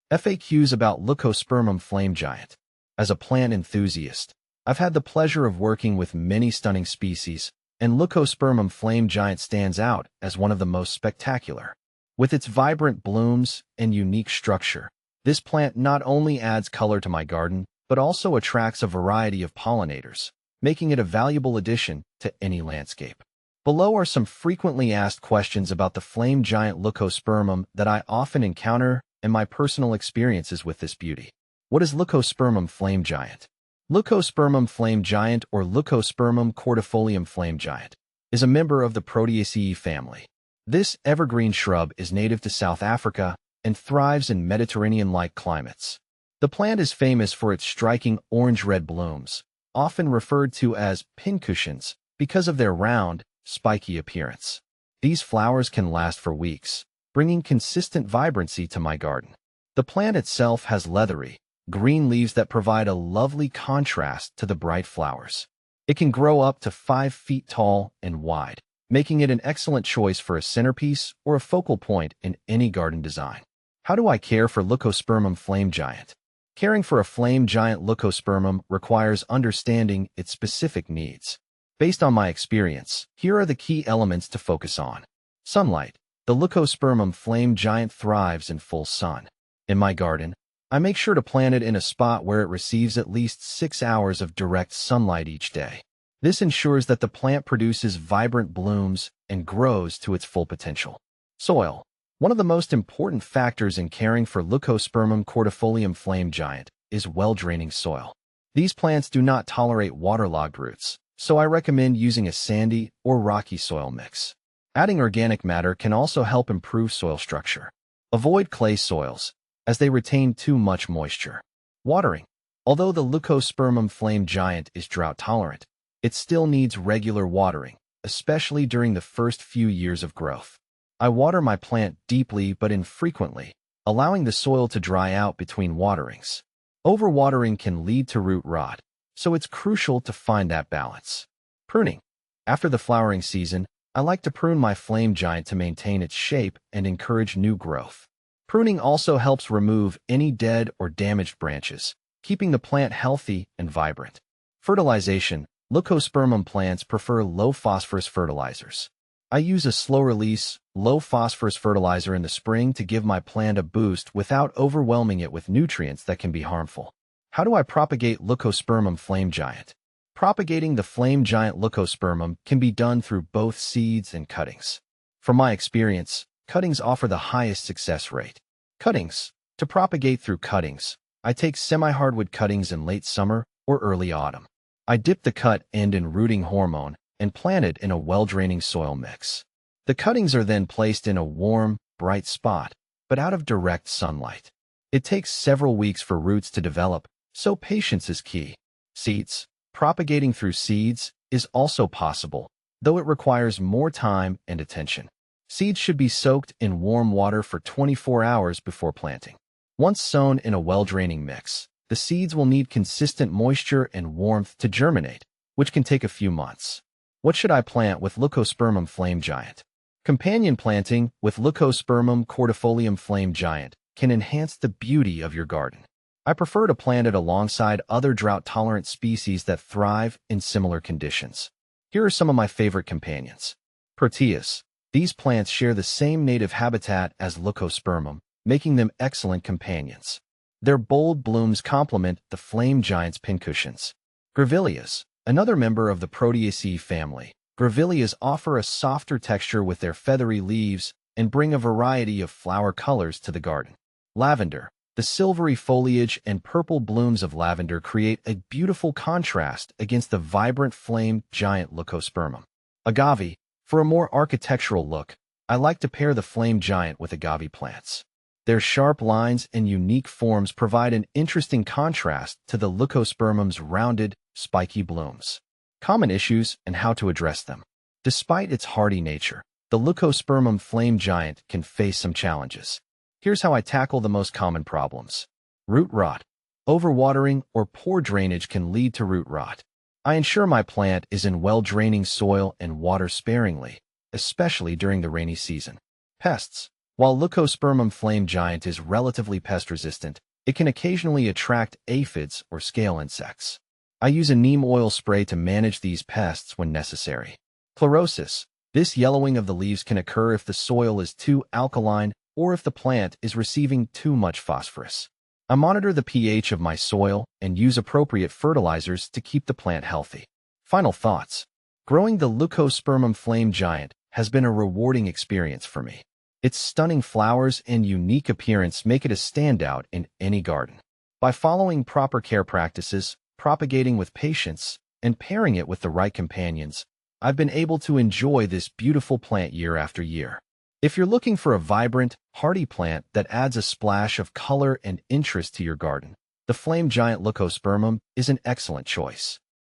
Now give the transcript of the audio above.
FAQs about Leucospermum flame giant. As a plant enthusiast, I've had the pleasure of working with many stunning species, and Leucospermum flame giant stands out as one of the most spectacular. With its vibrant blooms and unique structure, this plant not only adds color to my garden, but also attracts a variety of pollinators, making it a valuable addition to any landscape. Below are some frequently asked questions about the flame giant Leucospermum that I often encounter and my personal experiences with this beauty. What is Leucospermum flame giant? Leucospermum flame giant, or Leucospermum cordifolium flame giant, is a member of the Proteaceae family. This evergreen shrub is native to South Africa and thrives in Mediterranean-like climates. The plant is famous for its striking orange-red blooms, often referred to as pincushions, because of their round, spiky appearance. These flowers can last for weeks, bringing consistent vibrancy to my garden. The plant itself has leathery, green leaves that provide a lovely contrast to the bright flowers. It can grow up to 5 feet tall and wide, making it an excellent choice for a centerpiece or a focal point in any garden design. How do I care for Leucospermum flame giant? Caring for a flame giant Leucospermum requires understanding its specific needs. Based on my experience, here are the key elements to focus on. Sunlight. The Leucospermum flame giant thrives in full sun. In my garden, I make sure to plant it in a spot where it receives at least 6 hours of direct sunlight each day. This ensures that the plant produces vibrant blooms and grows to its full potential. Soil. One of the most important factors in caring for Leucospermum cordifolium flame giant is well-draining soil. These plants do not tolerate waterlogged roots, so I recommend using a sandy or rocky soil mix. Adding organic matter can also help improve soil structure. Avoid clay soils, as they retain too much moisture. Watering. Although the Leucospermum flame giant is drought-tolerant, it still needs regular watering, especially during the first few years of growth. I water my plant deeply but infrequently, allowing the soil to dry out between waterings. Overwatering can lead to root rot, so it's crucial to find that balance. Pruning. After the flowering season, I like to prune my flame giant to maintain its shape and encourage new growth. Pruning also helps remove any dead or damaged branches, keeping the plant healthy and vibrant. Fertilization. Leucospermum plants prefer low-phosphorus fertilizers. I use a slow-release, low-phosphorus fertilizer in the spring to give my plant a boost without overwhelming it with nutrients that can be harmful. How do I propagate Leucospermum flame giant? Propagating the flame giant Leucospermum can be done through both seeds and cuttings. From my experience, cuttings offer the highest success rate. Cuttings. To propagate through cuttings, I take semi-hardwood cuttings in late summer or early autumn. I dip the cut end in rooting hormone and plant it in a well-draining soil mix. The cuttings are then placed in a warm, bright spot, but out of direct sunlight. It takes several weeks for roots to develop, so patience is key. Seeds. Propagating through seeds is also possible, though it requires more time and attention. Seeds should be soaked in warm water for 24 hours before planting. Once sown in a well-draining mix, the seeds will need consistent moisture and warmth to germinate, which can take a few months. What should I plant with Leucospermum flame giant? Companion planting with Leucospermum cordifolium flame giant can enhance the beauty of your garden. I prefer to plant it alongside other drought-tolerant species that thrive in similar conditions. Here are some of my favorite companions. Proteas. These plants share the same native habitat as Leucospermum, making them excellent companions. Their bold blooms complement the flame giant's pincushions. Grevilleas. Another member of the Proteaceae family, grevilleas offer a softer texture with their feathery leaves and bring a variety of flower colors to the garden. Lavender. The silvery foliage and purple blooms of lavender create a beautiful contrast against the vibrant flame giant Leucospermum. Agave. For a more architectural look, I like to pair the flame giant with agave plants. Their sharp lines and unique forms provide an interesting contrast to the Leucospermum's rounded, spiky blooms. Common issues and how to address them. Despite its hardy nature, the Leucospermum flame giant can face some challenges. Here's how I tackle the most common problems. Root rot. Overwatering or poor drainage can lead to root rot. I ensure my plant is in well-draining soil and water sparingly, especially during the rainy season. Pests. While Leucospermum flame giant is relatively pest-resistant, it can occasionally attract aphids or scale insects. I use a neem oil spray to manage these pests when necessary. Chlorosis. This yellowing of the leaves can occur if the soil is too alkaline or if the plant is receiving too much phosphorus. I monitor the pH of my soil and use appropriate fertilizers to keep the plant healthy. Final thoughts. Growing the Leucospermum flame giant has been a rewarding experience for me. Its stunning flowers and unique appearance make it a standout in any garden. By following proper care practices, propagating with patience, and pairing it with the right companions, I've been able to enjoy this beautiful plant year after year. If you're looking for a vibrant, hardy plant that adds a splash of color and interest to your garden, the flame giant Leucospermum is an excellent choice.